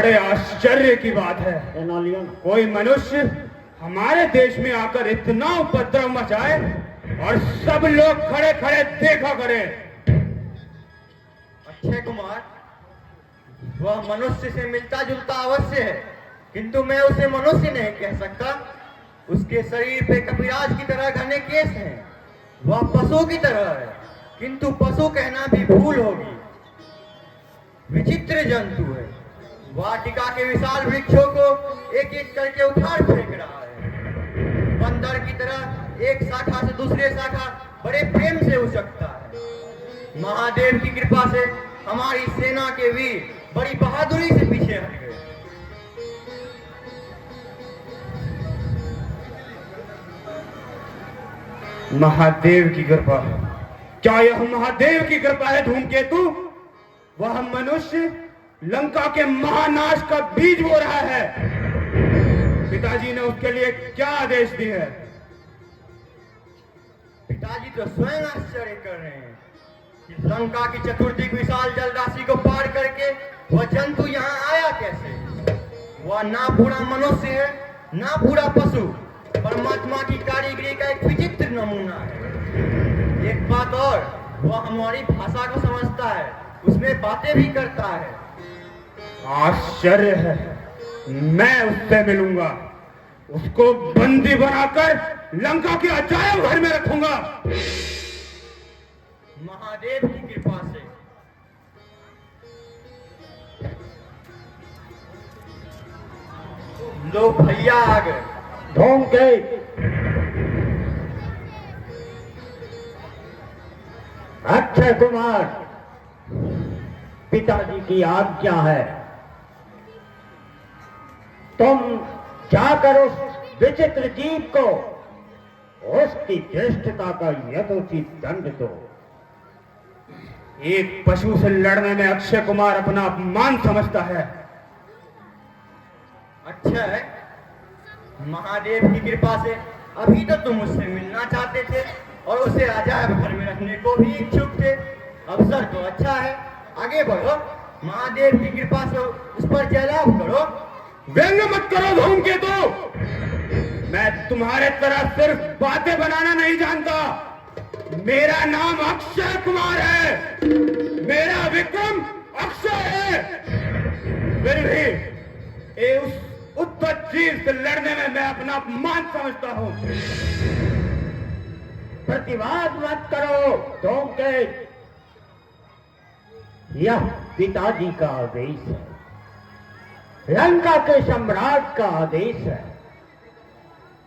बड़े आश्चर्य की बात है कोई मनुष्य हमारे देश में आकर इतना उपद्रव मचाए और सब लोग खड़े खड़े देखा करें। अक्षय कुमार, वह मनुष्य से मिलता जुलता अवश्य है, किंतु मैं उसे मनुष्य नहीं कह सकता। उसके शरीर पे कपिराज की तरह घने केस हैं। वह पशु की तरह है, किंतु पशु कहना भी भूल होगी। विचित्र जंतु है। वाटिका के विशाल वृक्षों को एक एक करके उखाड़ फेंक रहा है। बंदर की तरह एक शाखा से दूसरे शाखा बड़े प्रेम से उचकता है। महादेव की कृपा से हमारी सेना के वीर बड़ी बहादुरी से पीछे हट गए। महादेव की कृपा? क्या यह महादेव की कृपा है धूमकेतु? वह मनुष्य लंका के महानाश का बीज बो रहा है। पिताजी ने उसके लिए क्या आदेश दिए हैं? पिताजी तो स्वयं आश्चर्य कर रहे हैं कि लंका की चतुर्दिक विशाल जलराशि को पार करके वह जंतु यहाँ आया कैसे। वह ना पूरा मनुष्य है ना पूरा पशु, परमात्मा की कारीगरी का एक विचित्र नमूना है। एक बात और, वह हमारी भाषा को समझता है, उसमें बातें भी करता है। आश्चर्य है। मैं उससे मिलूंगा, उसको बंदी बनाकर लंका के अजायब घर में रखूंगा। महादेव की कृपा से। लो भैया आ गए। धूमकेतु, अक्षय कुमार, पिताजी की आज्ञा है, तुम जाकर उस विचित्र जीव को उसकी ज्येष्ठता का यथोचित दंड दो। एक पशु से लड़ने में अक्षय कुमार अपना अपमान समझता है। अक्षय, महादेव की कृपा से अभी तो तुम उससे मिलना चाहते थे और उसे अजायब घर में रखने को भी इच्छुक थे। अवसर तो अच्छा है, आगे बढ़ो, महादेव की कृपा से उस पर जयलाभ करो। व्यंग मत करो धूमकेतु, मैं तुम्हारे तरह सिर्फ बातें बनाना नहीं जानता। मेरा नाम अक्षय कुमार है, मेरा विक्रम अक्षय है। फिर भी ये उस उद्धत जीव से लड़ने में मैं अपना अपमान समझता हूं। प्रतिवाद मत करो धूमकेतु, यह पिताजी का आदेश है, लंका के सम्राट का आदेश है,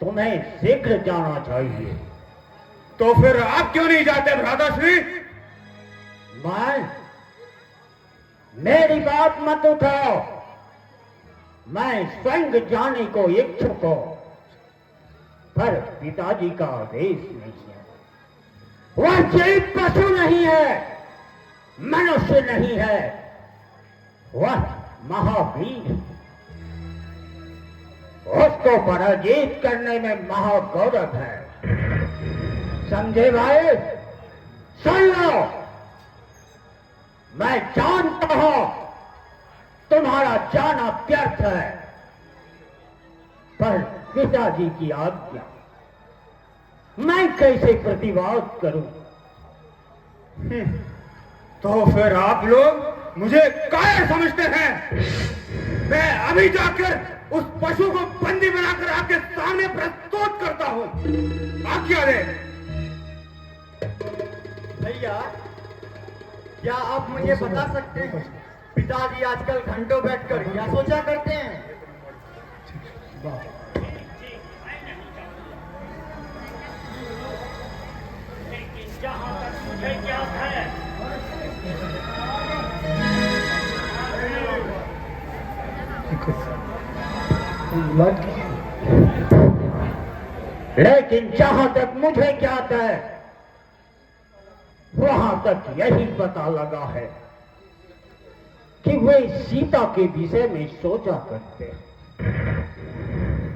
तुम्हें शीघ्र जाना चाहिए। तो फिर आप क्यों नहीं जाते भ्राताश्री? मेरी बात मत उठाओ, मैं स्वयं जाने को इच्छुक हूं, पर पिताजी का आदेश नहीं है। वह जीव पशु नहीं है, मनुष्य नहीं है, वह महावीर है। उसको पराजित करने में महागौरव है। समझे भाई? सुन लो, मैं जानता हूं तुम्हारा जाना व्यर्थ है, पर पिताजी की आज्ञा, मैं कैसे प्रतिवाद करूं? तो फिर आप लोग मुझे कायर समझते हैं। मैं अभी जाकर उस पशु को बंदी बनाकर आपके सामने प्रस्तुत करता हूं। आज्ञा दे। भैया, क्या आप मुझे बता सकते हैं पिताजी आजकल घंटों बैठकर क्या सोचा करते हैं? जहां तक मुझे ज्ञात है, लेकिन जहां तक मुझे ज्ञात है, वहां तक यही पता लगा है कि वे सीता के विषय में सोचा करते हैं।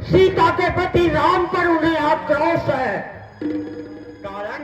सीता के पति राम पर उन्हें आक्रोश है। कारण